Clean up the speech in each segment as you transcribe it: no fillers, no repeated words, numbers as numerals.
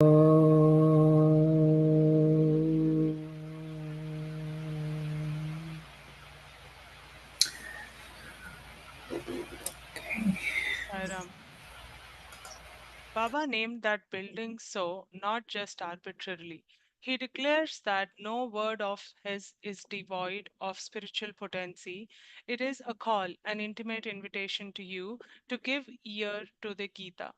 Sairam. Baba named that building so not just arbitrarily. He declares that no word of his is devoid of spiritual potency. It is a call, an intimate invitation to you to give ear to the Gita.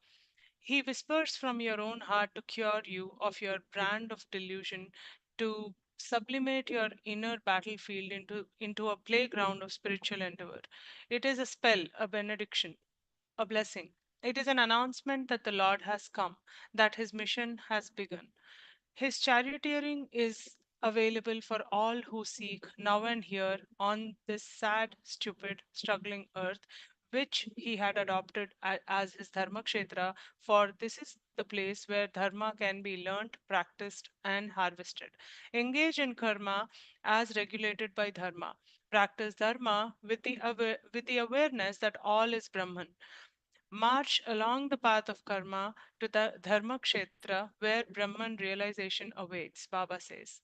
He whispers from your own heart to cure you of your brand of delusion, to sublimate your inner battlefield into a playground of spiritual endeavor. It is a spell, a benediction, a blessing. It is an announcement that the Lord has come, that his mission has begun. His charioteering is available for all who seek now and here on this sad, stupid, struggling earth, which he had adopted as his Dharmakshetra, for this is the place where Dharma can be learnt, practiced, and harvested. Engage in karma as regulated by Dharma. Practice Dharma with with the awareness that all is Brahman. March along the path of karma to the Dharma Kshetra where Brahman realization awaits, Baba says.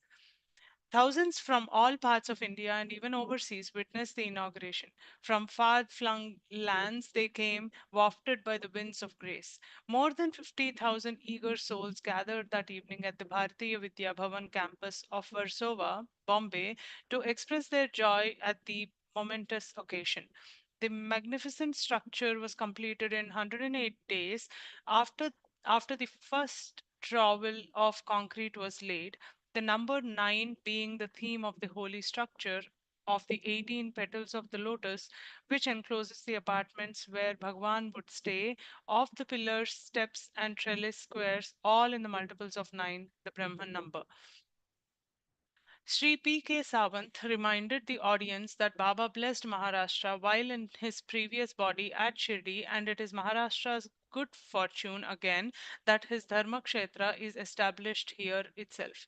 Thousands from all parts of India and even overseas witnessed the inauguration. From far flung lands, they came, wafted by the winds of grace. More than 50,000 eager souls gathered that evening at the Bharatiya Vidya Bhavan campus of Warsaw, Bombay, to express their joy at the momentous occasion. The magnificent structure was completed in 108 days after, after the first trowel of concrete was laid, the number 9 being the theme of the holy structure of the 18 petals of the lotus, which encloses the apartments where Bhagwan would stay, of the pillars, steps, and trellis squares, all in the multiples of 9, the Brahman number. Sri P.K. Sawant reminded the audience that Baba blessed Maharashtra while in his previous body at Shirdi, and it is Maharashtra's good fortune again that his Dharmakshetra is established here itself.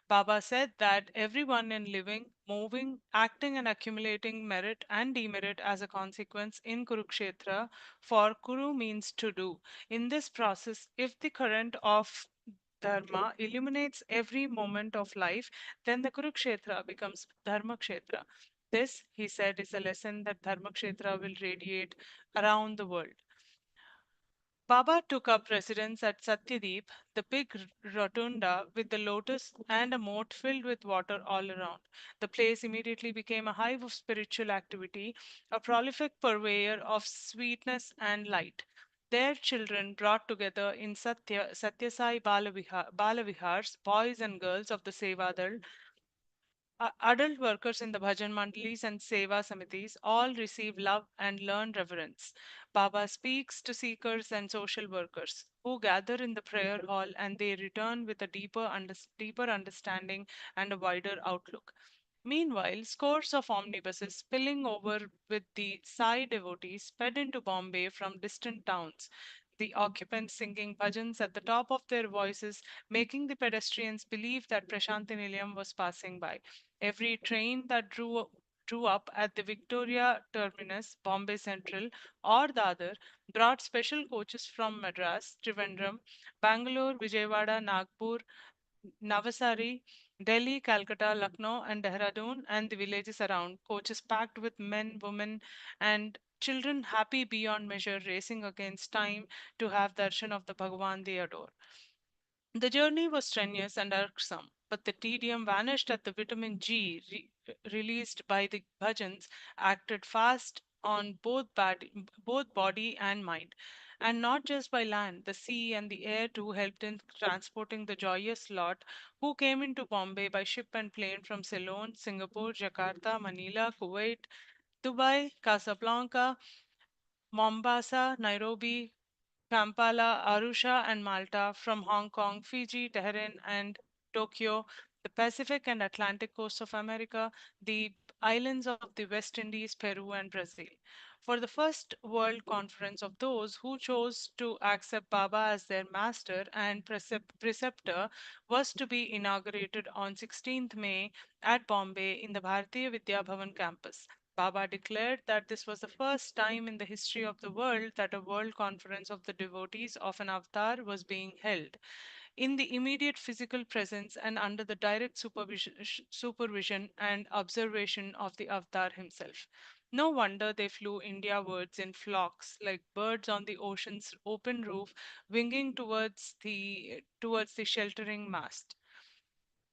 Baba said that everyone in living, moving, acting, and accumulating merit and demerit as a consequence in Kurukshetra, for Kuru means to do. In this process, if the current of Dharma illuminates every moment of life, then the Kurukshetra becomes Dharmakshetra. This, he said, is a lesson that Dharmakshetra will radiate around the world. Baba took up residence at Satyadeep, the big rotunda with the lotus and a moat filled with water all around. The place immediately became a hive of spiritual activity, a prolific purveyor of sweetness and light. Their children brought together in Satyasai Balavihars, boys and girls of the Sevadal, adult workers in the bhajan mandalis and seva samitis all receive love and learn reverence. Baba speaks to seekers and social workers who gather in the prayer hall and they return with a deeper understanding and a wider outlook. Meanwhile, scores of omnibuses spilling over with the Sai devotees sped into Bombay from distant towns, the occupants singing bhajans at the top of their voices, making the pedestrians believe that Prashanti Nilayam was passing by. Every train that drew up at the Victoria terminus, Bombay Central, or Dadar brought special coaches from Madras, Trivandrum, Bangalore, Vijayawada, Nagpur, Navasari, Delhi, Calcutta, Lucknow, and Dehradun, and the villages around. Coaches packed with men, women, and children happy beyond measure, racing against time to have darshan of the Bhagwan they adore. The journey was strenuous and irksome, but the tedium vanished at the vitamin G released by the bhajans acted fast on both body and mind. And not just by land, the sea and the air too helped in transporting the joyous lot who came into Bombay by ship and plane from Ceylon, Singapore, Jakarta, Manila, Kuwait, Dubai, Casablanca, Mombasa, Nairobi, Kampala, Arusha, and Malta, from Hong Kong, Fiji, Tehran, and Tokyo, the Pacific and Atlantic coasts of America, the islands of the West Indies, Peru, and Brazil. For the first World Conference of those who chose to accept Baba as their master and preceptor was to be inaugurated on 16th May at Bombay in the Bharatiya Vidya Bhavan campus. Baba declared that this was the first time in the history of the world that a world conference of the devotees of an avatar was being held. in the immediate physical presence and under the direct supervision and observation of the Avatar himself. No wonder they flew Indiawards in flocks, like birds on the ocean's open roof, winging towards the sheltering mast.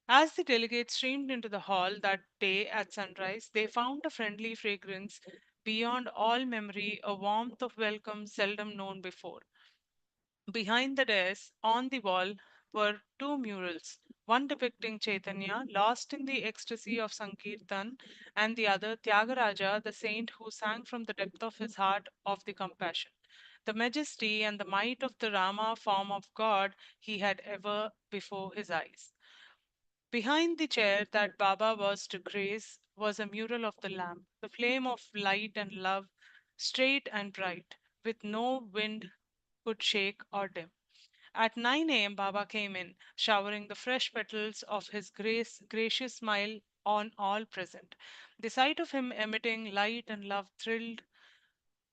As the delegates streamed into the hall that day at sunrise, they found a friendly fragrance beyond all memory, a warmth of welcome seldom known before. Behind the dais, on the wall, were two murals, one depicting Chaitanya, lost in the ecstasy of Sankirtan, and the other Tyagaraja, the saint who sang from the depth of his heart of the compassion. The majesty and the might of the Rama form of God he had ever before his eyes. Behind the chair that Baba was to grace was a mural of the Lamb, the flame of light and love, straight and bright, with no wind could shake or dim. At 9 a.m., Baba came in, showering the fresh petals of his gracious smile on all present. The sight of him emitting light and love thrilled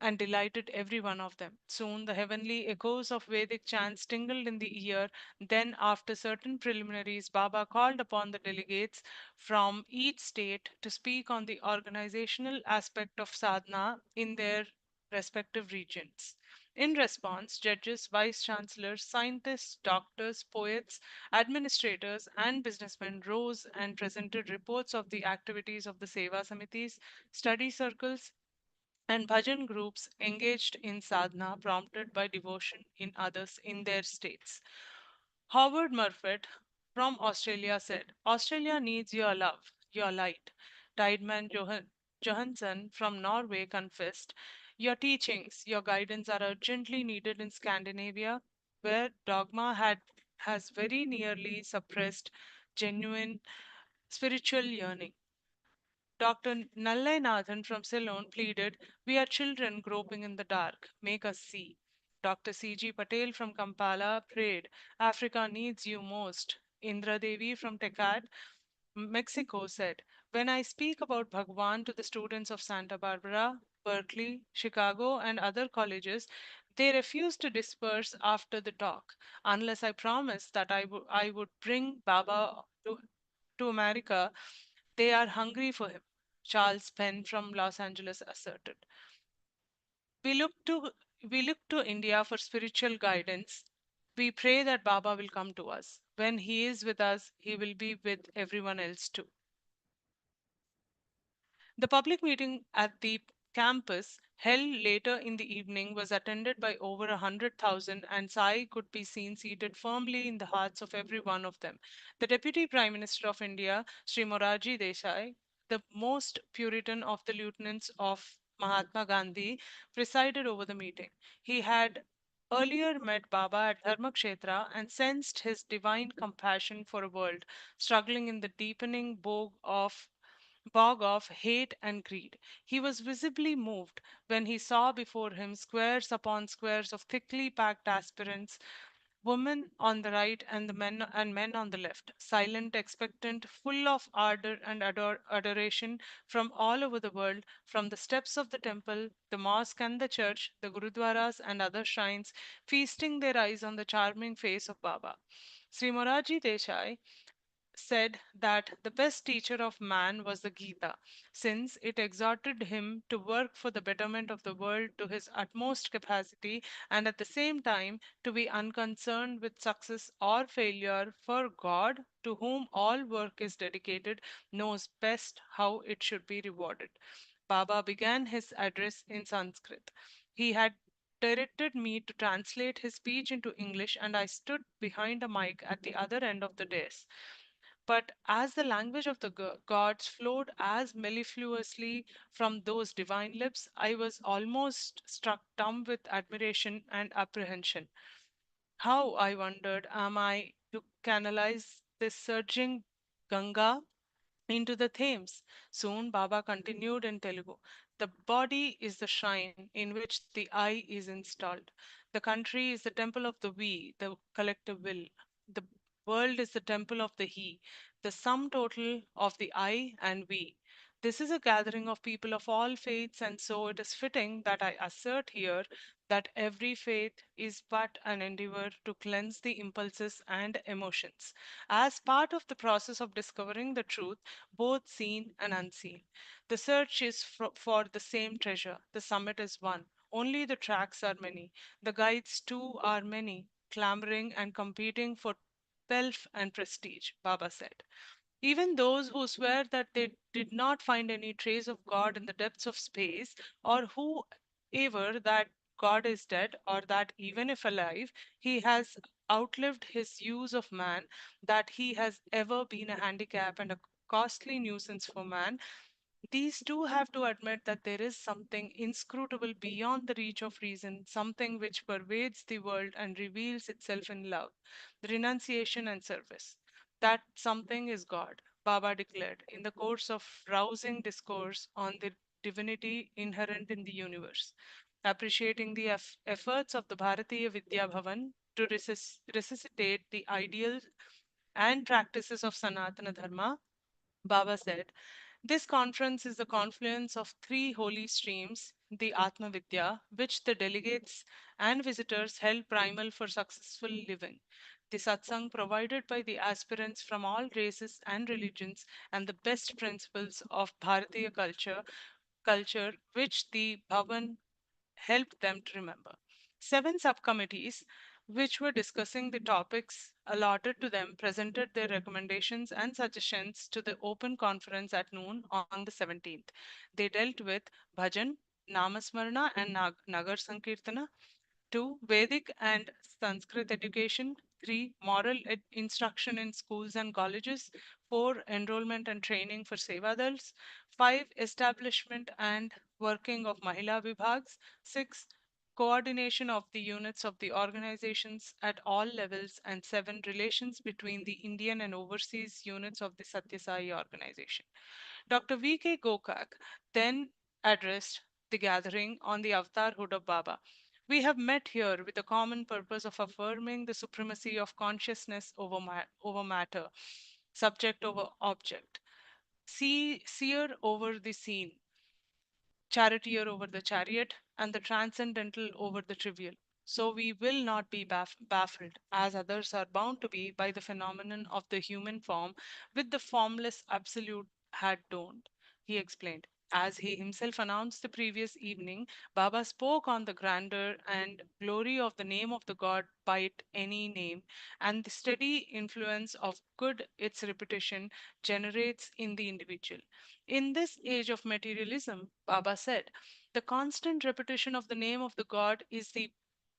and delighted every one of them. Soon the heavenly echoes of Vedic chants tingled in the ear. Then, after certain preliminaries, Baba called upon the delegates from each state to speak on the organizational aspect of sadhana in their respective regions. In response, judges, vice chancellors, scientists, doctors, poets, administrators, and businessmen rose and presented reports of the activities of the Seva Samitis, study circles, and bhajan groups engaged in sadhana prompted by devotion in others in their states. Howard Murfitt from Australia said, Australia needs your love, your light. Tideman Johansson from Norway confessed, your teachings, your guidance are urgently needed in Scandinavia, where dogma has very nearly suppressed genuine spiritual yearning. Dr. Nallai Nathan from Ceylon pleaded, we are children groping in the dark. Make us see. Dr. C.G. Patel from Kampala prayed, Africa needs you most. Indra Devi from Tecate, Mexico said, when I speak about Bhagwan to the students of Santa Barbara, Berkeley, Chicago, and other colleges, they refuse to disperse after the talk unless I promise that I would bring Baba to America. They are hungry for him, Charles Penn from Los Angeles asserted. We look to we look to India for spiritual guidance. We pray that Baba will come to us. When he is with us, he will be with everyone else too. The public meeting at the campus, held later in the evening, was attended by over 100,000, and Sai could be seen seated firmly in the hearts of every one of them. The Deputy Prime Minister of India, Sri Morarji Desai, the most Puritan of the lieutenants of Mahatma Gandhi, presided over the meeting. He had earlier met Baba at Dharmakshetra and sensed his divine compassion for a world struggling in the deepening bog of hate and greed. He was visibly moved when he saw before him squares upon squares of thickly packed aspirants, women on the right and the men on the left, silent, expectant, full of ardor and adoration from all over the world, from the steps of the temple, the mosque and the church, the gurudwaras and other shrines, feasting their eyes on the charming face of Baba. Sri Moraji Desai said that the best teacher of man was the Gita, since it exhorted him to work for the betterment of the world to his utmost capacity and at the same time to be unconcerned with success or failure, for God, to whom all work is dedicated, knows best how it should be rewarded. Baba began his address in Sanskrit. He had directed me to translate his speech into English, and I stood behind a mic at the other end of the dais. But as the language of the gods flowed as mellifluously from those divine lips, I was almost struck dumb with admiration and apprehension. How, I wondered, am I to canalize this surging Ganga into the Thames? Soon Baba continued in Telugu. The body is the shrine in which the I is installed. The country is the temple of the we, the collective will. The world is the temple of the he, the sum total of the I and we. This is a gathering of people of all faiths, and so it is fitting that I assert here that every faith is but an endeavor to cleanse the impulses and emotions as part of the process of discovering the truth, both seen and unseen. The search is for the same treasure. The summit is one. Only the tracks are many. The guides too are many, clamoring and competing for pelf and prestige, Baba said. Even those who swear that they did not find any trace of God in the depths of space, or who aver that God is dead, or that even if alive, he has outlived his use of man, that he has ever been a handicap and a costly nuisance for man, these two have to admit that there is something inscrutable beyond the reach of reason, something which pervades the world and reveals itself in love, renunciation, and service. That something is God, Baba declared in the course of rousing discourse on the divinity inherent in the universe, appreciating the efforts of the Bharatiya Vidya Bhavan to resuscitate the ideals and practices of Sanatana Dharma. Baba said, this conference is the confluence of three holy streams, the Atma Vidya, which the delegates and visitors held primal for successful living, the satsang provided by the aspirants from all races and religions, and the best principles of Bharatiya culture which the Bhavan helped them to remember. Seven subcommittees, which were discussing the topics allotted to them, presented their recommendations and suggestions to the open conference at noon on the 17th. They dealt with bhajan, namasmarana, and nagar sankirtana. 2. Vedic and Sanskrit education. 3. Moral instruction in schools and colleges. 4. Enrollment and training for Sevadals. 5. Establishment and working of Mahila Vibhags. 6. Coordination of the units of the organizations at all levels. And 7. Relations between the Indian and overseas units of the Satya Sai organization. Dr. V.K. Gokak then addressed the gathering on the avatarhood of Baba. We have met here with the common purpose of affirming the supremacy of consciousness over matter, subject over object, seer over the seen, charioteer over the chariot, and the transcendental over the trivial. So we will not be baffled, as others are bound to be, by the phenomenon of the human form, with the formless absolute had dawned, he explained. As he himself announced the previous evening, Baba spoke on the grandeur and glory of the name of the God by it any name, and the steady influence of good its repetition generates in the individual. In this age of materialism, Baba said, the constant repetition of the name of the God is the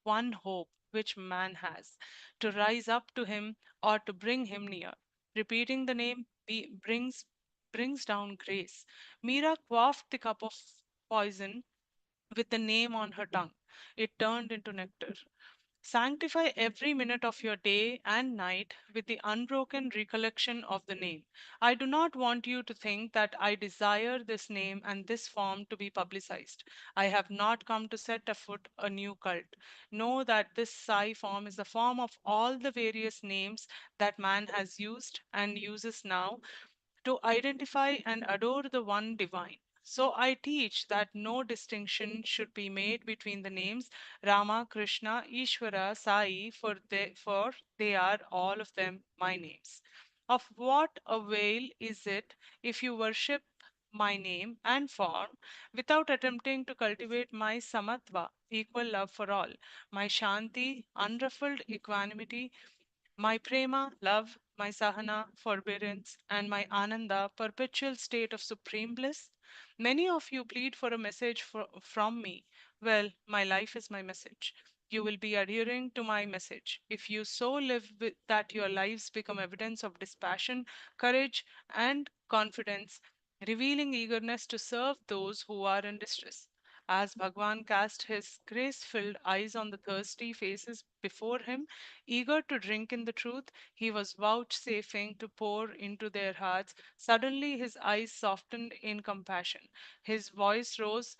one hope which man has to rise up to him or to bring him near. Repeating the name brings down grace. Mira quaffed the cup of poison with the name on her tongue. It turned into nectar. Sanctify every minute of your day and night with the unbroken recollection of the name. I do not want you to think that I desire this name and this form to be publicized. I have not come to set afoot a new cult. Know that this Sai form is the form of all the various names that man has used and uses now to identify and adore the one divine. So I teach that no distinction should be made between the names Rama, Krishna, Ishvara, Sai, for they are all of them my names. Of what avail is it if you worship my name and form without attempting to cultivate my samatva, equal love for all, my shanti, unruffled equanimity, my prema, love, my sahana, forbearance, and my ananda, perpetual state of supreme bliss? Many of you plead for a message from me. Well, my life is my message. You will be adhering to my message. If you so live that your lives become evidence of dispassion, courage, and confidence, revealing eagerness to serve those who are in distress. As Bhagwan cast his grace filled eyes on the thirsty faces before him, eager to drink in the truth he was vouchsafing to pour into their hearts, suddenly his eyes softened in compassion. His voice rose,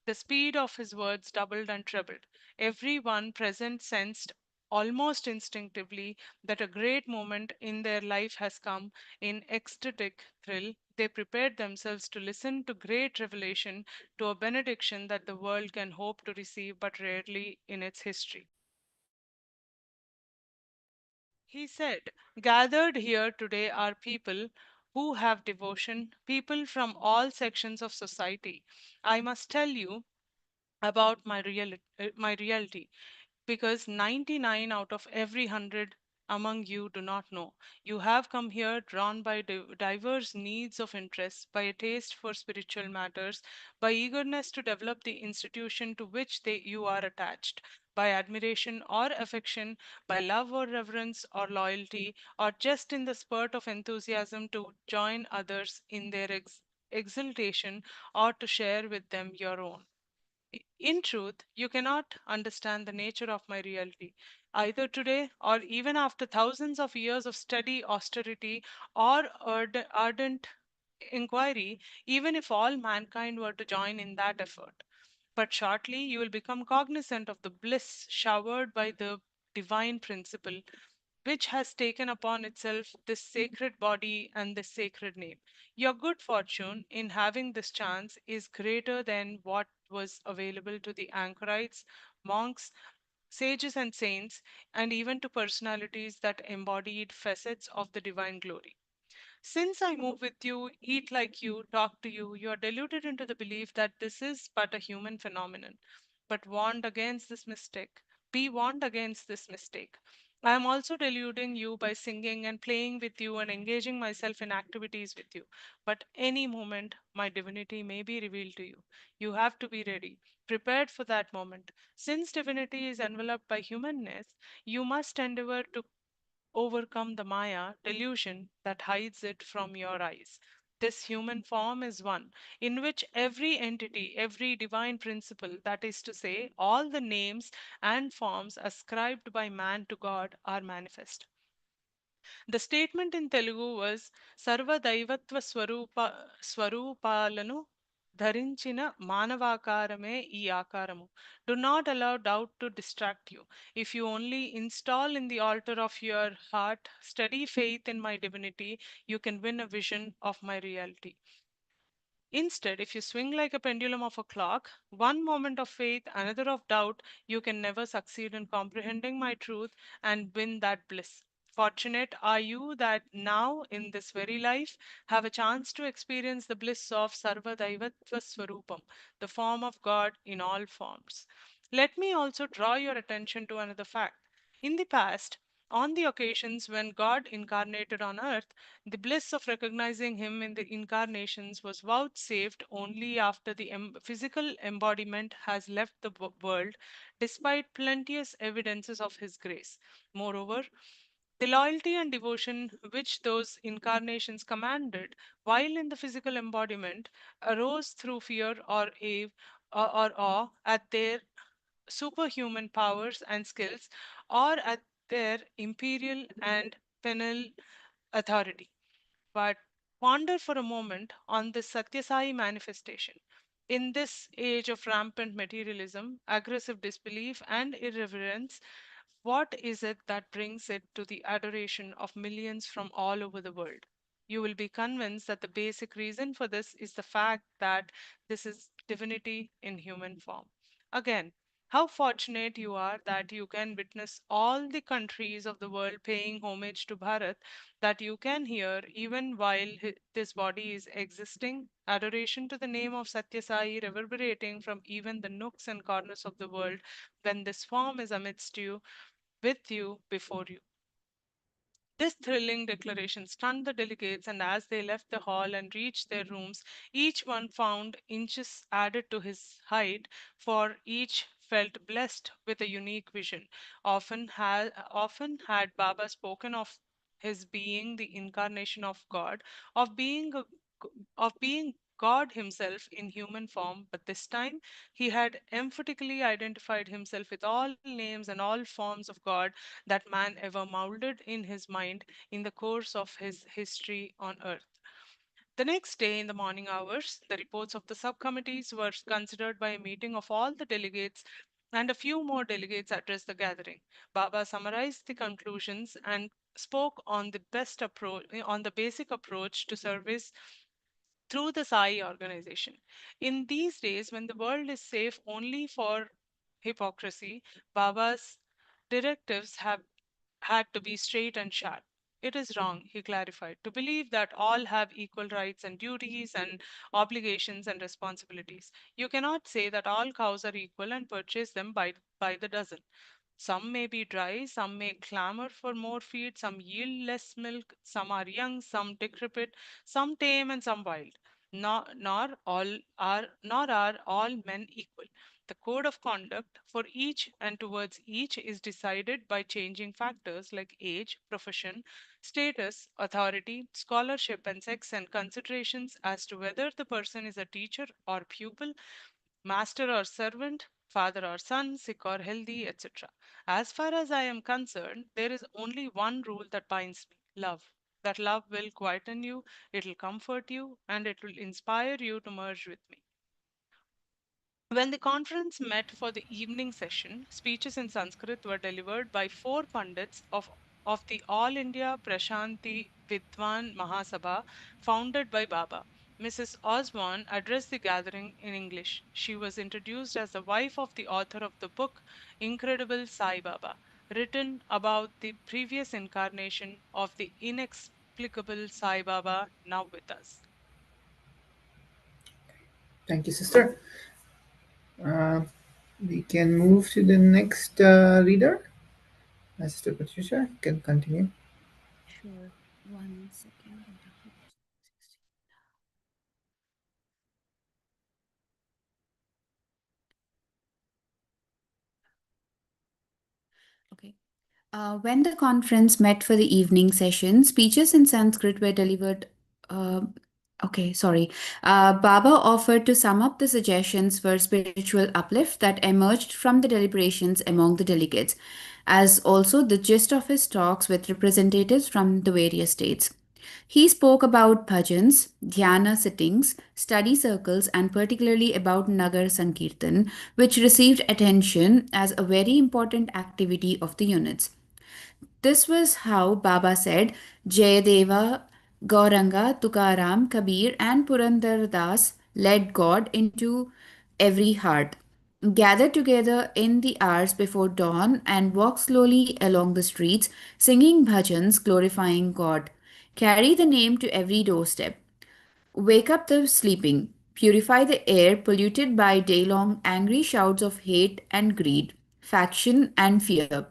the speed of his words doubled and trebled. Every one present sensed almost instinctively that a great moment in their life has come. In ecstatic thrill, they prepared themselves to listen to great revelation, to a benediction that the world can hope to receive but rarely in its history. He said, "Gathered here today are people who have devotion, people from all sections of society. I must tell you about my reality, because 99 out of every 100 among you do not know. You have come here drawn by diverse needs of interest, by a taste for spiritual matters, by eagerness to develop the institution to which you are attached, by admiration or affection, by love or reverence or loyalty, or just in the spurt of enthusiasm to join others in their exultation or to share with them your own. In truth, you cannot understand the nature of my reality, either today or even after thousands of years of steady austerity or ardent inquiry, even if all mankind were to join in that effort. But shortly you will become cognizant of the bliss showered by the divine principle, which has taken upon itself this sacred body and this sacred name. Your good fortune in having this chance is greater than what was available to the anchorites, monks, sages, and saints, and even to personalities that embodied facets of the divine glory. Since I move with you, eat like you, talk to you, you are deluded into the belief that this is but a human phenomenon. But warned against this mistake. Be warned against this mistake. I am also deluding you by singing and playing with you and engaging myself in activities with you. But any moment, my divinity may be revealed to you. You have to be ready, prepared for that moment. Since divinity is enveloped by humanness, you must endeavor to overcome the Maya delusion that hides it from your eyes. This human form is one in which every entity, every divine principle, that is to say, all the names and forms ascribed by man to God, are manifest. The statement in Telugu was Sarva Daivatva Swarupalanu ధరించిన మానవాకారమే ఈ ఆకారము. Do not allow doubt to distract you. If you only install in the altar of your heart steady faith in my divinity, you can win a vision of my reality. Instead, if you swing like a pendulum of a clock, one moment of faith, another of doubt, you can never succeed in comprehending my truth and win that bliss. Fortunate are you that now, in this very life, have a chance to experience the bliss of Sarva Daivatva Swarupam, the form of God in all forms. Let me also draw your attention to another fact. In the past, on the occasions when God incarnated on earth, the bliss of recognizing him in the incarnations was vouchsafed only after the physical embodiment has left the world, despite plenteous evidences of his grace. Moreover, the loyalty and devotion which those incarnations commanded while in the physical embodiment arose through fear or awe at their superhuman powers and skills or at their imperial and penal authority. But ponder for a moment on this Satyasai manifestation. In this age of rampant materialism, aggressive disbelief, and irreverence, what is it that brings it to the adoration of millions from all over the world? You will be convinced that the basic reason for this is the fact that this is divinity in human form. Again, how fortunate you are that you can witness all the countries of the world paying homage to Bharat, that you can hear, even while this body is existing, adoration to the name of Satya Sai reverberating from even the nooks and corners of the world when this form is amidst you, with you, before you. This thrilling declaration stunned the delegates, and as they left the hall and reached their rooms, each one found inches added to his height, for each felt blessed with a unique vision. Often had Baba spoken of his being the incarnation of God, of being God himself in human form, but this time he had emphatically identified himself with all names and all forms of God that man ever molded in his mind in the course of his history on earth. The next day, in the morning hours, the reports of the subcommittees were considered by a meeting of all the delegates, and a few more delegates addressed the gathering. Baba summarized the conclusions and spoke on the basic approach to service through the Sai organization. In these days, when the world is safe only for hypocrisy, Baba's directives have had to be straight and sharp. It is wrong, he clarified, to believe that all have equal rights and duties and obligations and responsibilities. You cannot say that all cows are equal and purchase them by the dozen. Some may be dry, some may clamor for more feed, some yield less milk, some are young, some decrepit, some tame, and some wild. Nor are all men equal. The code of conduct for each and towards each is decided by changing factors like age, profession, status, authority, scholarship, and sex, and considerations as to whether the person is a teacher or pupil, master or servant, father or son, sick or healthy, etc. As far as I am concerned, there is only one rule that binds me: love. That love will quieten you, it will comfort you, and it will inspire you to merge with me. When the conference met for the evening session, speeches in Sanskrit were delivered by four pundits of the All India Prashanti Vidwan Mahasabha founded by Baba. Mrs. Osborne addressed the gathering in English. She was introduced as the wife of the author of the book Incredible Sai Baba, written about the previous incarnation of the inexplicable Sai Baba now with us. Thank you, sister. Uh, we can move to the next reader. Sister Patricia, you can continue. Sure. One second. Okay. When the conference met for the evening session, speeches in Sanskrit were delivered. Uh, okay, sorry. Baba offered to sum up the suggestions for spiritual uplift that emerged from the deliberations among the delegates, as also the gist of his talks with representatives from the various states. He spoke about bhajans, dhyana sittings, study circles, and particularly about Nagar Sankirtan, which received attention as a very important activity of the units. This was how Baba said Jayadeva, Gauranga, Tukaram, Kabir, and Purandar Das led God into every heart. Gather together in the hours before dawn and walk slowly along the streets, singing bhajans glorifying God. Carry the name to every doorstep. Wake up the sleeping. Purify the air polluted by day long angry shouts of hate and greed, faction and fear.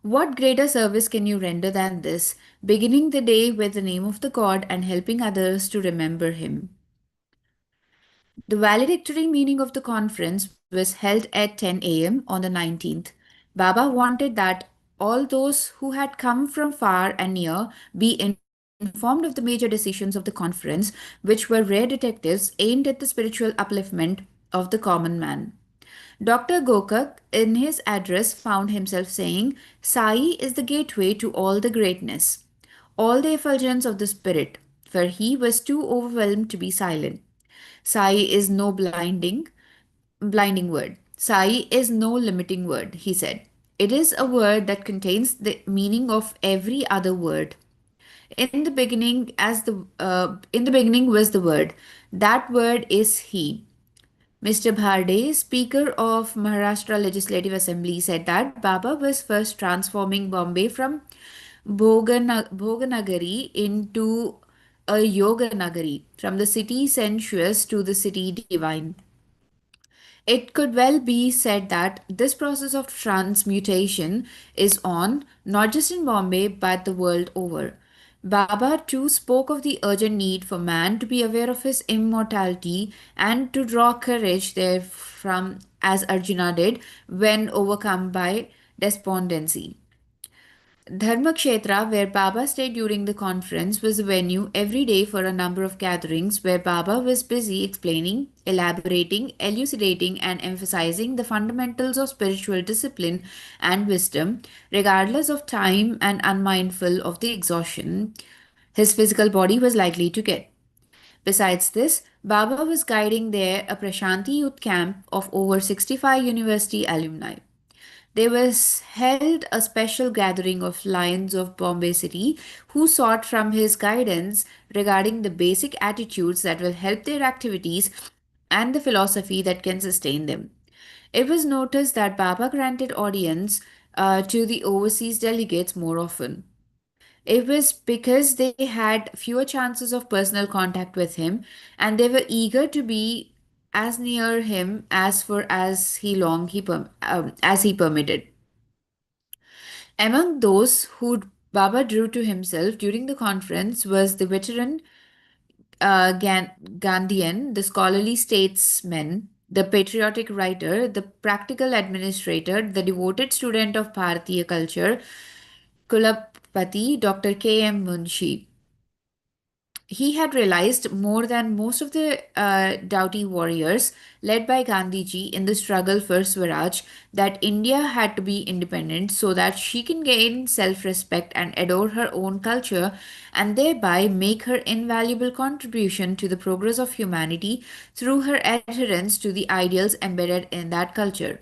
What greater service can you render than this, beginning the day with the name of the God and helping others to remember Him? The valedictory meeting of the conference was held at 10 a.m. on the 19th. Baba wanted that all those who had come from far and near be informed of the major decisions of the conference, which were rare detectives aimed at the spiritual upliftment of the common man. Dr. Gokak, in his address, found himself saying, Sai is the gateway to all the greatness, all the effulgence of the spirit, for he was too overwhelmed to be silent. Sai is no blinding word. Sai is no limiting word, he said. It is a word that contains the meaning of every other word. In the beginning was the word. That word is he. Mr. Bharde, Speaker of Maharashtra Legislative Assembly, said that Baba was first transforming Bombay from Bhoganagari into a Yoga Nagari, from the city sensuous to the city divine. It could well be said that this process of transmutation is on not just in Bombay but the world over. Baba too spoke of the urgent need for man to be aware of his immortality and to draw courage therefrom, as Arjuna did when overcome by despondency. Dharmakshetra, where Baba stayed during the conference, was a venue every day for a number of gatherings where Baba was busy explaining, elaborating, elucidating, and emphasizing the fundamentals of spiritual discipline and wisdom, regardless of time and unmindful of the exhaustion his physical body was likely to get. Besides this, Baba was guiding there a Prashanti youth camp of over 65 university alumni. There was held a special gathering of Lions of Bombay City who sought from his guidance regarding the basic attitudes that will help their activities and the philosophy that can sustain them. It was noticed that Baba granted audience to the overseas delegates more often. It was because they had fewer chances of personal contact with him and they were eager to be as near him as for as he long as he permitted. Among those who Baba drew to himself during the conference was the veteran Gandhian, the scholarly statesman, the patriotic writer, the practical administrator, the devoted student of Bharatiya culture, Kulapati Dr. K.M. Munshi. He had realized more than most of the doughty warriors led by Gandhiji in the struggle for Swaraj that India had to be independent so that she can gain self respect and adore her own culture and thereby make her invaluable contribution to the progress of humanity through her adherence to the ideals embedded in that culture.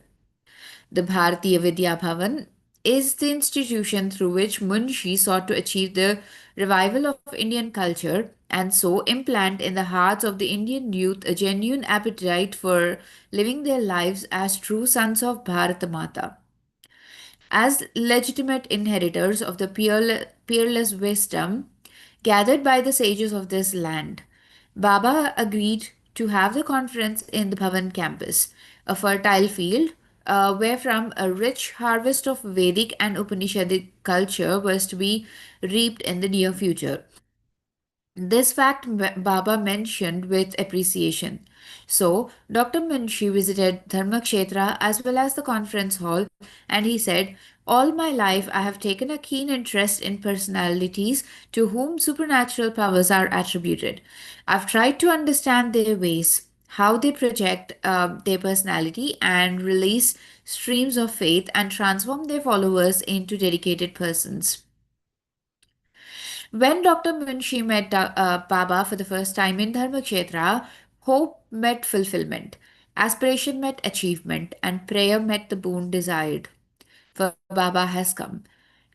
The Bharatiya Vidya Bhavan is the institution through which Munshi sought to achieve the revival of Indian culture and so implant in the hearts of the Indian youth a genuine appetite for living their lives as true sons of Bharata Mata. As legitimate inheritors of the peerless wisdom gathered by the sages of this land, Baba agreed to have the conference in the Bhavan campus, a fertile field wherefrom a rich harvest of Vedic and Upanishadic culture was to be reaped in the near future. This fact Baba mentioned with appreciation. So, Dr. Munshi visited Dharmakshetra as well as the conference hall, and he said, all my life I have taken a keen interest in personalities to whom supernatural powers are attributed. I've tried to understand their ways, how they project their personality and release streams of faith and transform their followers into dedicated persons. When Dr. Munshi met Baba for the first time in Dharmakshetra, hope met fulfillment, aspiration met achievement, and prayer met the boon desired. For Baba has come.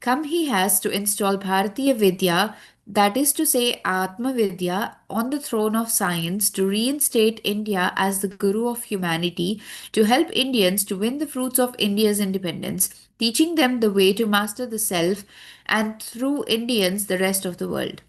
Come he has to install Bharatiya Vidya, that is to say Atma Vidya, on the throne of science to reinstate India as the guru of humanity, to help Indians to win the fruits of India's independence, teaching them the way to master the self and through Indians the rest of the world.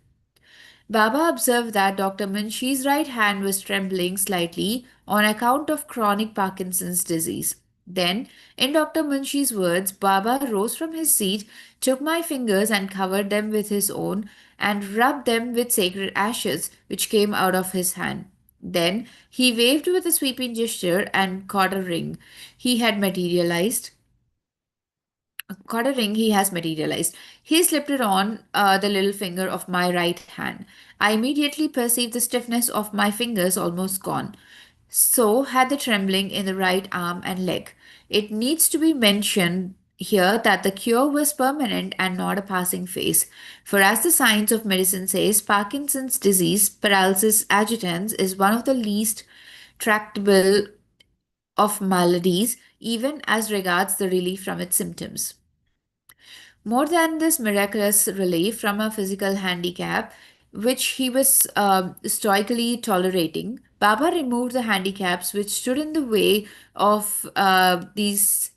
Baba observed that Dr. Munshi's right hand was trembling slightly on account of chronic Parkinson's disease. Then, in Dr. Munshi's words, Baba rose from his seat, took my fingers and covered them with his own, and rubbed them with sacred ashes which came out of his hand. Then he waved with a sweeping gesture and caught a ring. He had materialized Got a ring he has materialized. He slipped it on the little finger of my right hand. I immediately perceived the stiffness of my fingers almost gone. So had the trembling in the right arm and leg. It needs to be mentioned here that the cure was permanent and not a passing phase. For as the science of medicine says, Parkinson's disease, paralysis agitans, is one of the least tractable of maladies, even as regards the relief from its symptoms. More than this miraculous relief from a physical handicap, which he was stoically tolerating, Baba removed the handicaps which stood in the way of these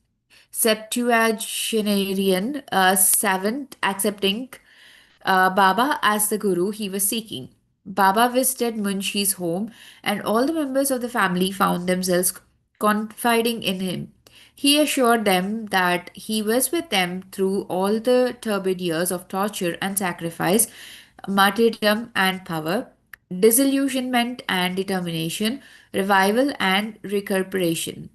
septuagenarian savant accepting Baba as the guru he was seeking. Baba visited Munshi's home, and all the members of the family found themselves confiding in him. He assured them that he was with them through all the turbid years of torture and sacrifice, martyrdom and power, disillusionment and determination, revival and recuperation.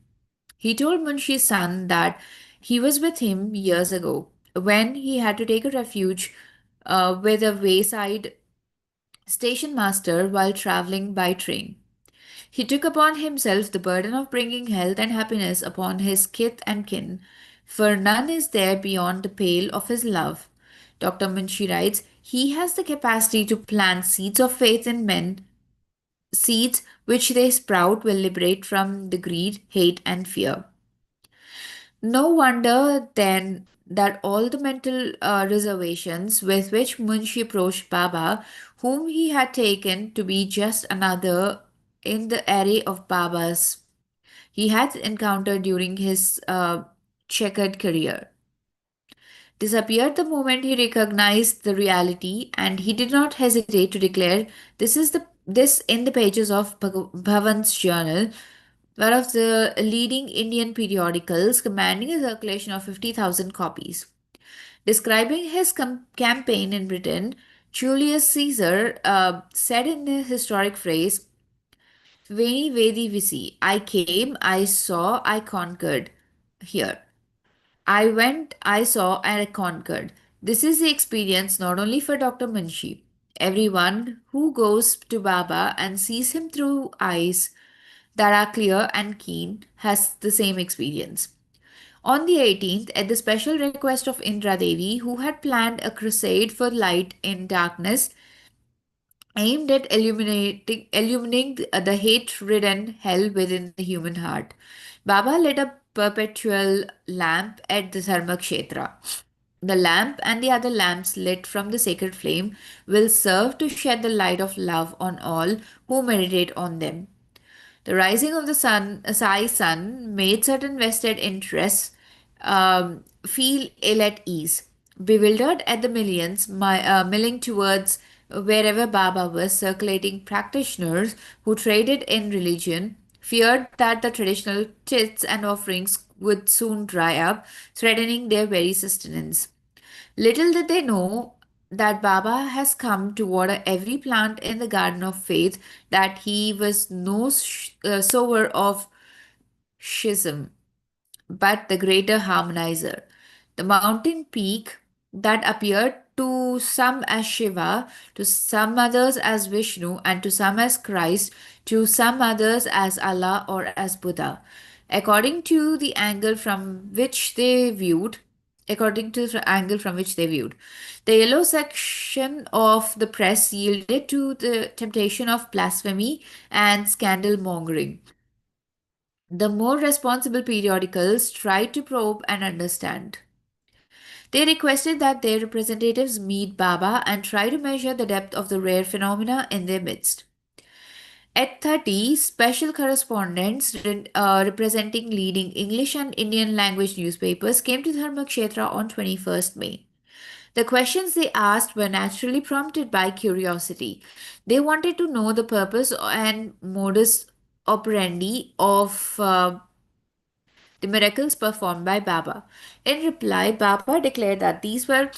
He told Munshi's son that he was with him years ago when he had to take a refuge with a wayside station master while traveling by train. He took upon himself the burden of bringing health and happiness upon his kith and kin, for none is there beyond the pale of his love. Dr. Munshi writes, he has the capacity to plant seeds of faith in men Seeds which they sprout will liberate from the greed, hate, and fear. No wonder then that all the mental reservations with which Munshi approached Baba, whom he had taken to be just another in the array of Babas he had encountered during his checkered career, disappeared the moment he recognized the reality, and he did not hesitate to declare this in the pages of Bhavan's journal, one of the leading Indian periodicals, commanding a circulation of 50,000 copies. Describing his campaign in Britain, Julius Caesar said in a historic phrase, Veni Vedi Vici, I came, I saw, I conquered. Here. I went, I saw, and I conquered. This is the experience not only for Dr. Munshi. Everyone who goes to Baba and sees him through eyes that are clear and keen has the same experience. On the 18th, at the special request of Indra Devi, who had planned a crusade for light in darkness, aimed at illuminating the hate-ridden hell within the human heart, Baba lit a perpetual lamp at the Dharmakshetra. The lamp and the other lamps lit from the sacred flame will serve to shed the light of love on all who meditate on them. The rising of the Sai sun made certain vested interests feel ill at ease. Bewildered at the millions milling towards wherever Baba was, circulating practitioners who traded in religion feared that the traditional chits and offerings would soon dry up, threatening their very sustenance. Little did they know that Baba has come to water every plant in the garden of faith, that he was no sower of schism, but the greater harmonizer. The mountain peak that appeared to some as Shiva, to some others as Vishnu, and to some as Christ, to some others as Allah or as Buddha, according to the angle from which they viewed. According to the angle from which they viewed. The yellow section of the press yielded to the temptation of blasphemy and scandal mongering. The more responsible periodicals tried to probe and understand. They requested that their representatives meet Baba and try to measure the depth of the rare phenomena in their midst. At 30, special correspondents representing leading English and Indian language newspapers came to Dharmakshetra on 21st May. The questions they asked were naturally prompted by curiosity. They wanted to know the purpose and modus operandi of the miracles performed by Baba. In reply, Baba declared that these were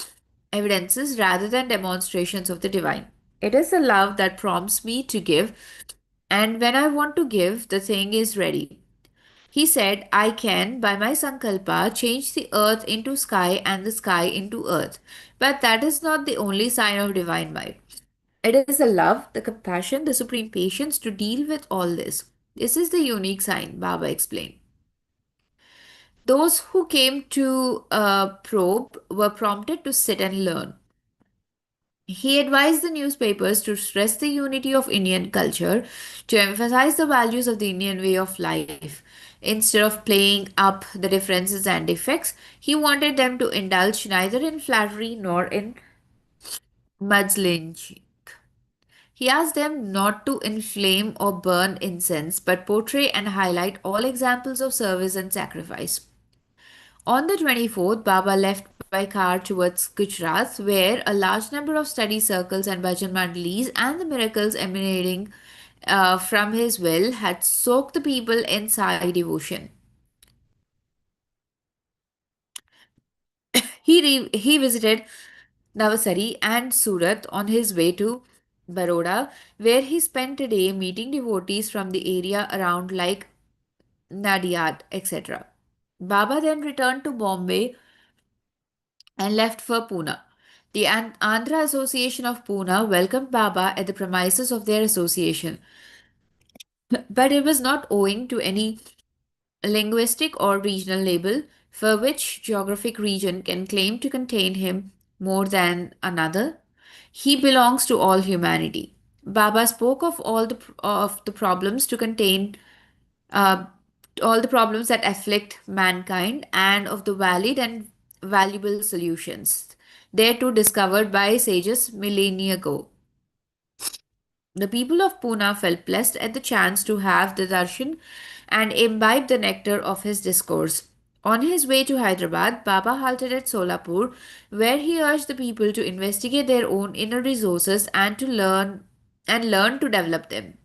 evidences rather than demonstrations of the divine. It is the love that prompts me to give, and when I want to give, the thing is ready. He said, I can, by my sankalpa, change the earth into sky and the sky into earth. But that is not the only sign of divine might. It is the love, the compassion, the supreme patience to deal with all this. This is the unique sign, Baba explained. Those who came to probe were prompted to sit and learn. He advised the newspapers to stress the unity of Indian culture, to emphasize the values of the Indian way of life. Instead of playing up the differences and defects, he wanted them to indulge neither in flattery nor in mudslinging. He asked them not to inflame or burn incense, but portray and highlight all examples of service and sacrifice. On the 24th, Baba left by car towards Gujarat, where a large number of study circles and bhajan mandalis and the miracles emanating from his will had soaked the people in Sai devotion. He visited Navasari and Surat on his way to Baroda, where he spent a day meeting devotees from the area around like Nadiad, etc. Baba then returned to Bombay and left for Pune. The Andhra Association of Pune welcomed Baba at the premises of their association, but it was not owing to any linguistic or regional label for which geographic region can claim to contain him more than another. He belongs to all humanity. Baba spoke of the problems to contain uh, all the problems that afflict mankind and of the valid and valuable solutions. There too discovered by sages millennia ago. The people of Pune felt blessed at the chance to have the darshan and imbibe the nectar of his discourse. On his way to Hyderabad, Baba halted at Solapur, where he urged the people to investigate their own inner resources and learn to develop them.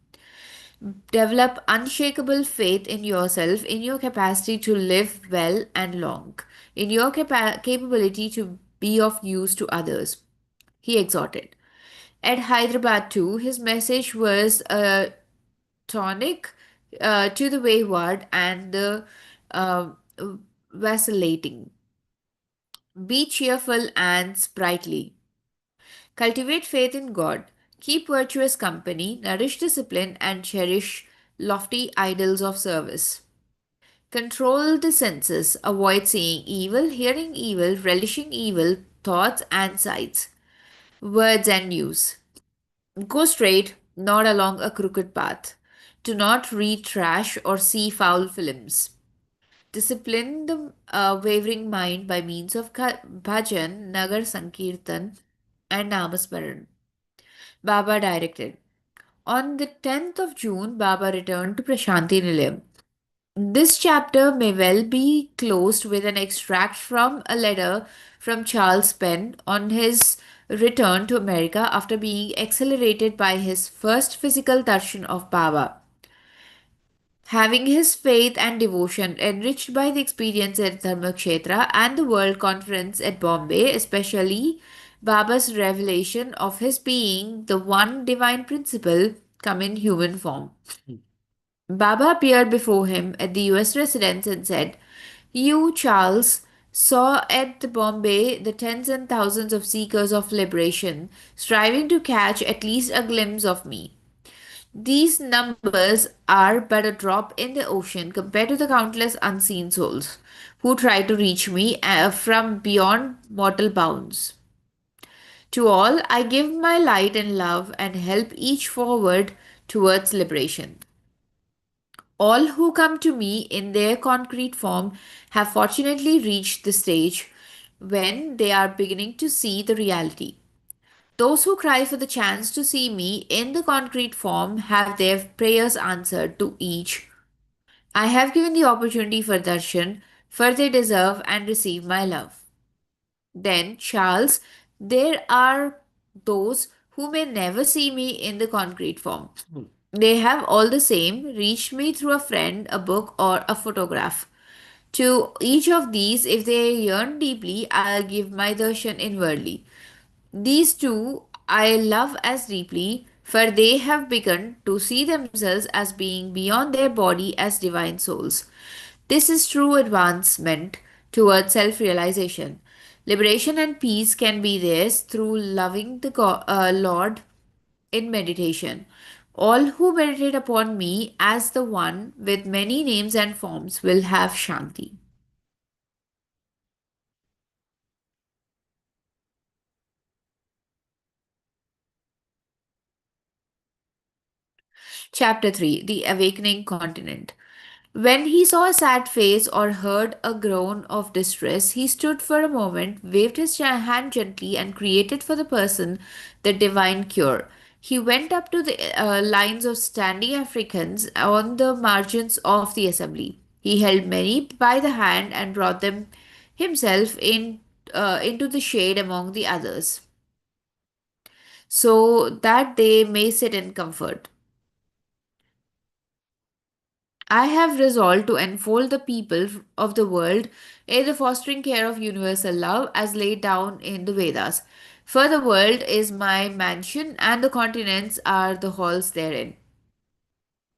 Develop unshakable faith in yourself, in your capacity to live well and long, in your capability to be of use to others. He exhorted. At Hyderabad, too, his message was a tonic to the wayward and the uh, vacillating. Be cheerful and sprightly. Cultivate faith in God. Keep virtuous company, nourish discipline, and cherish lofty ideals of service. Control the senses. Avoid seeing evil, hearing evil, relishing evil, thoughts and sights, words and news. Go straight, not along a crooked path. Do not read trash or see foul films. Discipline the wavering mind by means of bhajan, nagar sankirtan, and namasmaran. Baba directed. On the 10th of June, Baba returned to Prashanti Nilayam. This chapter may well be closed with an extract from a letter from Charles Penn on his return to America after being accelerated by his first physical darshan of Baba. Having his faith and devotion enriched by the experience at Dharmakshetra and the World Conference at Bombay, especially Baba's revelation of his being the one divine principle come in human form. Baba appeared before him at the US residence and said, You, Charles, saw at the Bombay the tens and thousands of seekers of liberation striving to catch at least a glimpse of me. These numbers are but a drop in the ocean compared to the countless unseen souls who try to reach me from beyond mortal bounds. To all, I give my light and love and help each forward towards liberation. All who come to me in their concrete form have fortunately reached the stage when they are beginning to see the reality. Those who cry for the chance to see me in the concrete form have their prayers answered to each. I have given the opportunity for darshan, for they deserve and receive my love. Then, Charles, there are those who may never see me in the concrete form. They have all the same reached me through a friend, a book, or a photograph. To each of these, if they yearn deeply, I'll give my darshan inwardly. These two I love as deeply, for they have begun to see themselves as being beyond their body as divine souls. This is true advancement towards self realization. Liberation and peace can be theirs through loving the Lord in meditation. All who meditate upon me as the one with many names and forms will have Shanti. Chapter 3, The Awakening Continent. When he saw a sad face or heard a groan of distress, he stood for a moment, waved his hand gently, and created for the person the divine cure. He went up to the lines of standing Africans on the margins of the assembly. He held many by the hand and brought them himself into the shade among the others, so that they may sit in comfort. I have resolved to enfold the people of the world in the fostering care of universal love as laid down in the Vedas. For the world is my mansion, and the continents are the halls therein.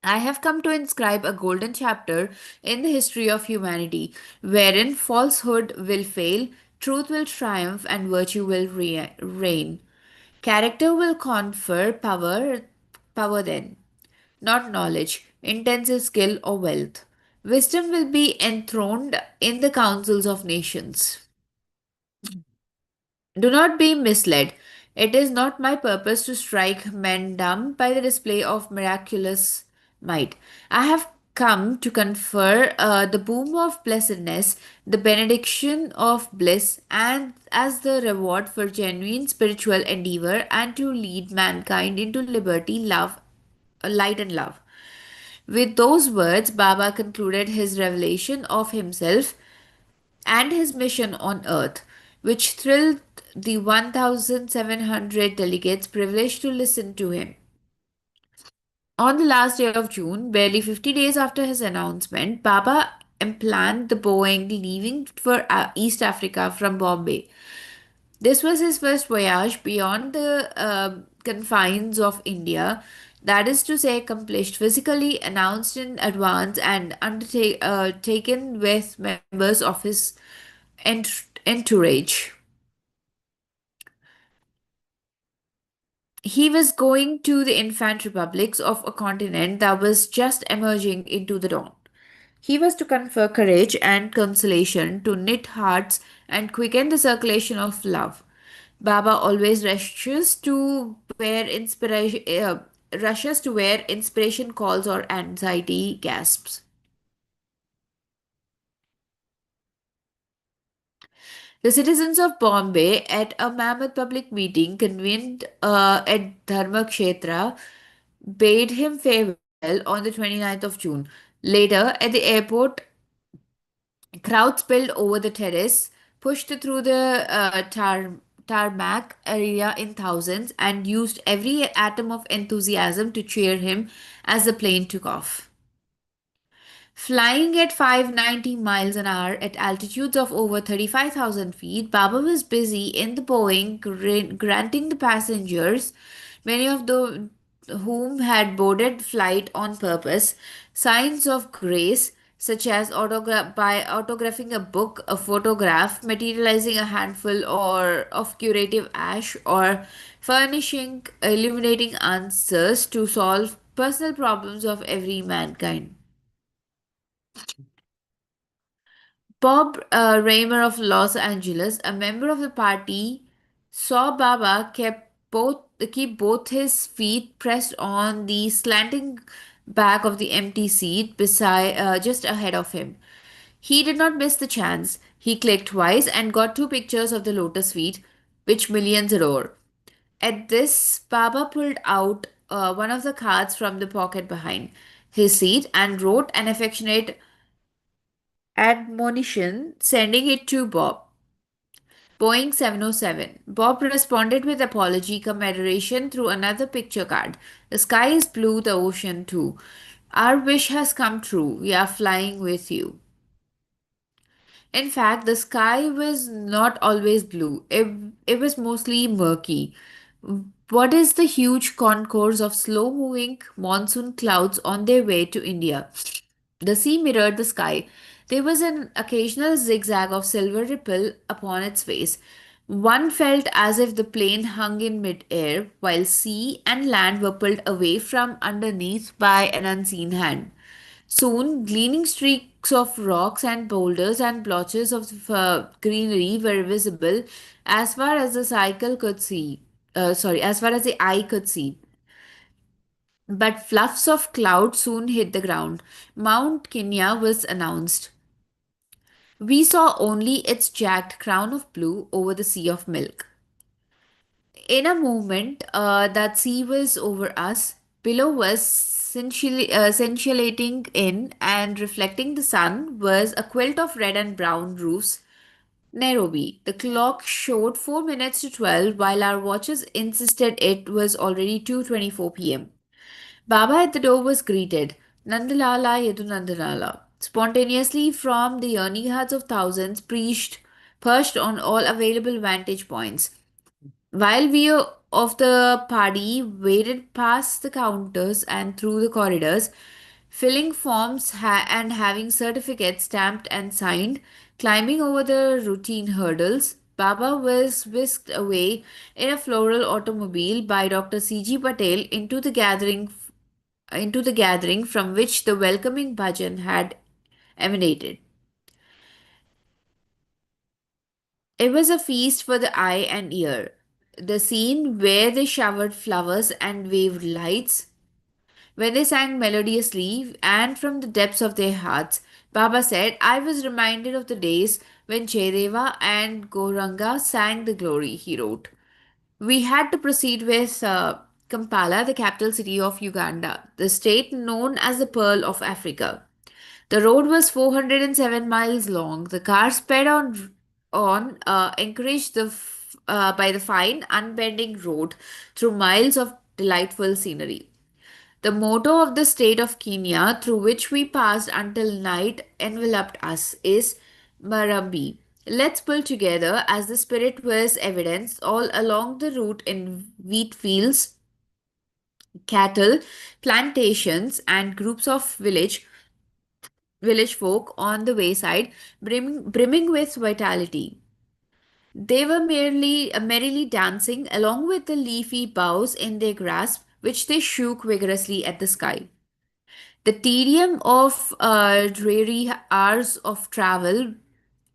I have come to inscribe a golden chapter in the history of humanity, wherein falsehood will fail, truth will triumph, and virtue will reign. Character will confer power then, not knowledge, intensive skill, or wealth. Wisdom will be enthroned in the councils of nations. Do not be misled. It is not my purpose to strike men dumb by the display of miraculous might. I have come to confer the boom of blessedness, the benediction of bliss, and as the reward for genuine spiritual endeavor, and to lead mankind into liberty, love, light, and love. With those words, Baba concluded his revelation of himself and his mission on earth, which thrilled the 1,700 delegates privileged to listen to him. On the last day of June, barely 50 days after his announcement, Baba emplanned the Boeing leaving for East Africa from Bombay. This was his first voyage beyond the confines of India, that is to say, accomplished physically, announced in advance, and taken with members of his entourage. He was going to the infant republics of a continent that was just emerging into the dawn. He was to confer courage and consolation, to knit hearts and quicken the circulation of love. Baba always rushes to where inspiration calls or anxiety gasps. The citizens of Bombay, at a mammoth public meeting convened at Dharmakshetra, bade him farewell on the 29th of June. Later, at the airport, crowds spilled over the terrace, pushed through the tarmac area in thousands, and used every atom of enthusiasm to cheer him as the plane took off. Flying at 590 miles an hour at altitudes of over 35,000 feet, Baba was busy in the Boeing granting the passengers, many of whom had boarded flight on purpose, signs of grace such as autographing a book, a photograph, materializing a handful or of curative ash, or furnishing illuminating answers to solve personal problems of every mankind. Bob Raymer of Los Angeles, a member of the party, saw Baba keep both his feet pressed on the slanting back of the empty seat beside just ahead of him. He did not miss the chance. He clicked twice and got two pictures of the lotus feet, which millions adore. At this, Baba pulled out one of the cards from the pocket behind his seat and wrote an affectionate admonition, sending it to Bob. Boeing 707. Bob responded with apology, commiseration through another picture card. The sky is blue, the ocean too. Our wish has come true. We are flying with you. In fact, the sky was not always blue, it was mostly murky. What is the huge concourse of slow moving monsoon clouds on their way to India? The sea mirrored the sky. There was an occasional zigzag of silver ripple upon its face. One felt as if the plane hung in mid-air, while sea and land were pulled away from underneath by an unseen hand. Soon, gleaming streaks of rocks and boulders and blotches of greenery were visible as far as the cycle could see. As far as the eye could see. But fluffs of cloud soon hit the ground. Mount Kenya was announced. We saw only its jagged crown of blue over the sea of milk. In a moment, that sea was over us. Below us, scintillating in and reflecting the sun, was a quilt of red and brown roofs. Nairobi. The clock showed 4 minutes to 12, while our watches insisted it was already 2:24 p.m. Baba at the door was greeted. Nandalala Yedu Nandalala. Spontaneously from the yearning hearts of thousands, preached, perched on all available vantage points. While we of the party waded past the counters and through the corridors, filling forms and having certificates stamped and signed, climbing over the routine hurdles, Baba was whisked away in a floral automobile by Dr. C.G. Patel into the gathering from which the welcoming bhajan had emanated. It was a feast for the eye and ear. The scene where they showered flowers and waved lights, when they sang melodiously and from the depths of their hearts. Baba said, I was reminded of the days when Jayadeva and Goranga sang the glory, he wrote. We had to proceed with Kampala, the capital city of Uganda, the state known as the Pearl of Africa. The road was 407 miles long. The car sped on, encouraged by the fine, unbending road through miles of delightful scenery. The motto of the state of Kenya, through which we passed until night enveloped us, is Marambi. Let's pull together, as the spirit was evidenced all along the route in wheat fields, cattle, plantations, and groups of village folk on the wayside, brimming with vitality. They were merrily dancing along with the leafy boughs in their grasp, which they shook vigorously at the sky. The tedium of dreary hours of travel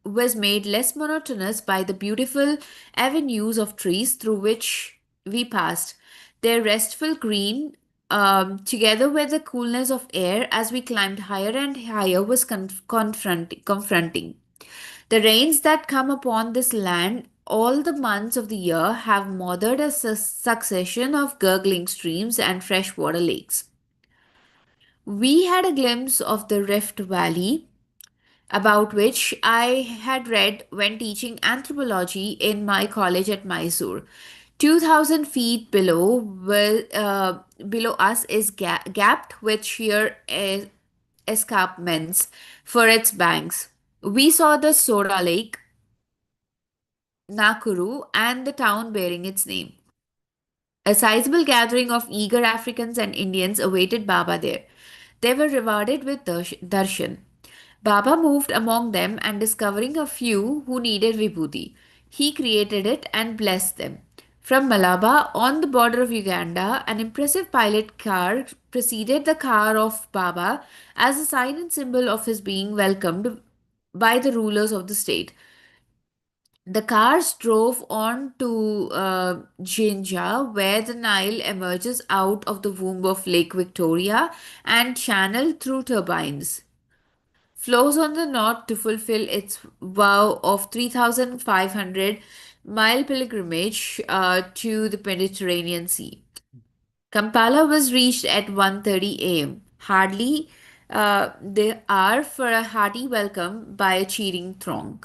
was made less monotonous by the beautiful avenues of trees through which we passed. Their restful green, together with the coolness of air as we climbed higher and higher, was confronting. The rains that come upon this land all the months of the year have mothered a succession of gurgling streams and freshwater lakes. We had a glimpse of the Rift Valley, about which I had read when teaching anthropology in my college at Mysore. 2,000 feet below us is gapped with sheer escarpments for its banks. We saw the Soda Lake, Nakuru, and the town bearing its name. A sizable gathering of eager Africans and Indians awaited Baba there. They were rewarded with darshan. Baba moved among them and discovering a few who needed vibhuti, he created it and blessed them. From Malaba, on the border of Uganda, an impressive pilot car preceded the car of Baba as a sign and symbol of his being welcomed by the rulers of the state. The cars drove on to Jinja, where the Nile emerges out of the womb of Lake Victoria and channeled through turbines flows on the north to fulfill its vow of 3,500 mile pilgrimage to the Mediterranean Sea. Kampala was reached at 1:30 a.m., hardly the hour for a hearty welcome by a cheering throng.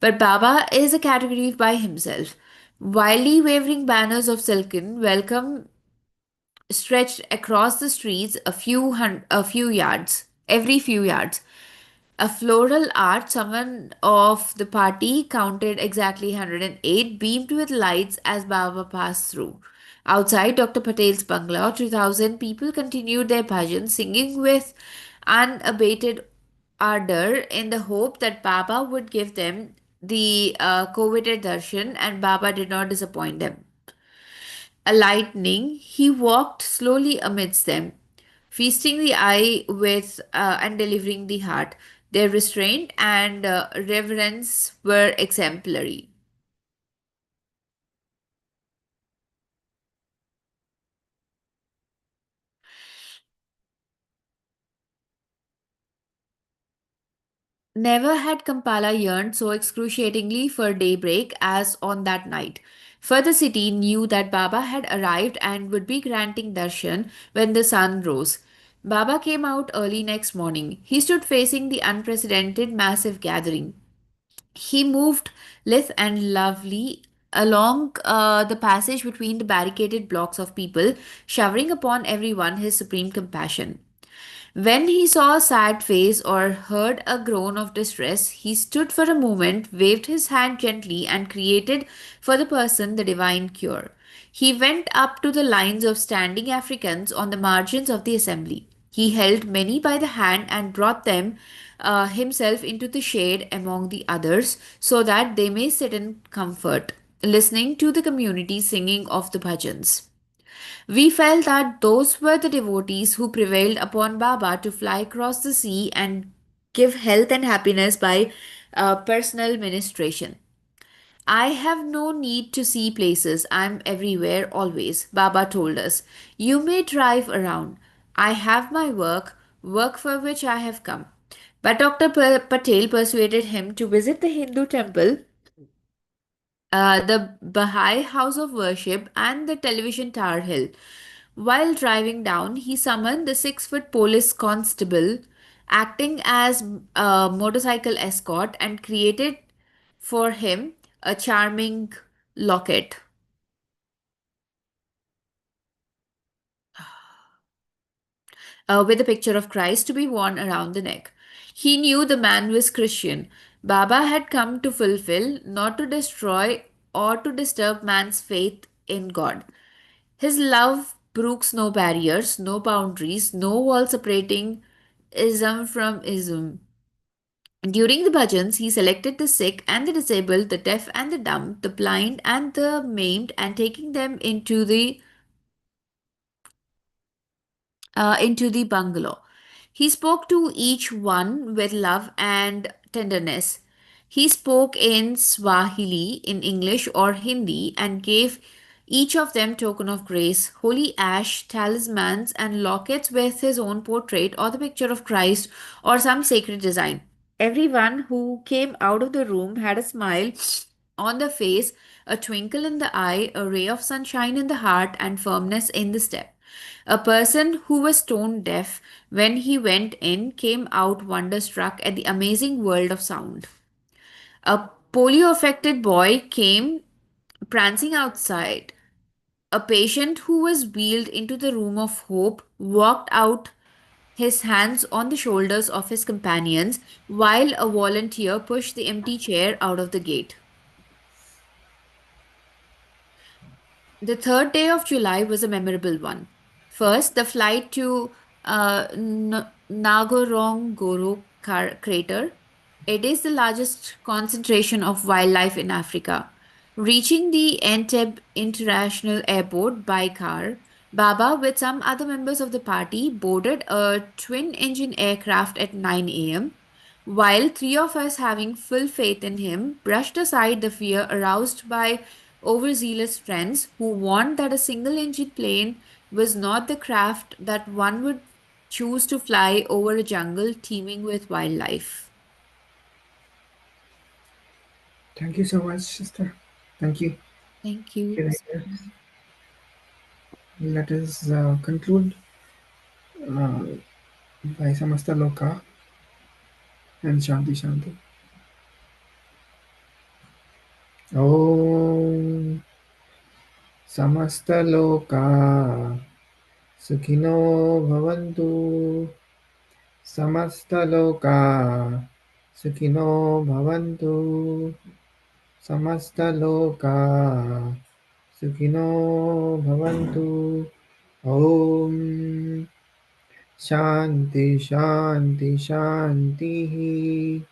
But Baba is a category by himself. Wildly wavering banners of silken welcome stretched across the streets a few yards, every few yards. A floral art, someone of the party counted exactly 108, beamed with lights as Baba passed through. Outside Dr. Patel's bungalow, 2,000 people continued their bhajan, singing with unabated ardor in the hope that Baba would give them the coveted darshan, and Baba did not disappoint them. Alighting, he walked slowly amidst them, feasting the eye with and delivering the heart. Their restraint and reverence were exemplary. Never had Kampala yearned so excruciatingly for daybreak as on that night. For the city knew that Baba had arrived and would be granting darshan when the sun rose. Baba came out early next morning. He stood facing the unprecedented massive gathering. He moved lithe and lovely along the passage between the barricaded blocks of people, showering upon everyone his supreme compassion. When he saw a sad face or heard a groan of distress, he stood for a moment, waved his hand gently, and created for the person the divine cure. He went up to the lines of standing Africans on the margins of the assembly. He held many by the hand and brought them himself into the shade among the others so that they may sit in comfort, listening to the community singing of the bhajans. We felt that those were the devotees who prevailed upon Baba to fly across the sea and give health and happiness by personal ministration. I have no need to see places. I'm everywhere always, Baba told us. You may drive around. I have my work, work for which I have come. But Dr. Patel persuaded him to visit the Hindu temple, the Baha'i house of worship, and the television Tower Hill. While driving down, he summoned the 6 foot police constable, acting as a motorcycle escort, and created for him a charming locket with a picture of Christ to be worn around the neck. He knew the man was Christian. Baba had come to fulfill, not to destroy or to disturb man's faith in God. His love brooks no barriers, no boundaries, no wall separating ism from ism. During the bhajans, he selected the sick and the disabled, the deaf and the dumb, the blind and the maimed, and taking them into the bungalow. He spoke to each one with love and tenderness. He spoke in Swahili, in English, or Hindi, and gave each of them token of grace, holy ash, talismans, and lockets with his own portrait or the picture of Christ or some sacred design. Everyone who came out of the room had a smile on the face, a twinkle in the eye, a ray of sunshine in the heart, and firmness in the step. A person who was stone deaf when he went in came out wonderstruck at the amazing world of sound. A polio affected boy came prancing outside. A patient who was wheeled into the room of hope walked out, his hands on the shoulders of his companions, while a volunteer pushed the empty chair out of the gate. The third day of July was a memorable one. First, the flight to Ngorongoro crater. It is the largest concentration of wildlife in Africa. Reaching the Entebbe International Airport by car, Baba, with some other members of the party, boarded a twin engine aircraft at 9 a.m. While three of us, having full faith in him, brushed aside the fear aroused by overzealous friends who warned that a single engine plane was not the craft that one would choose to fly over a jungle teeming with wildlife. Thank you so much, sister. Thank you. Thank you. Sharing this. Let us conclude uh, by Samasta Loka and Shanti Shanti. Om Samasta Loka Sukhino Bhavantu. Samasta Loka Sukhino Bhavantu. Samasta Loka Sukhino Bhavantu. Om Shanti Shanti Shanti.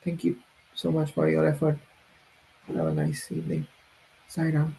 Thank you so much for your effort. Have a nice evening. Sai Ram.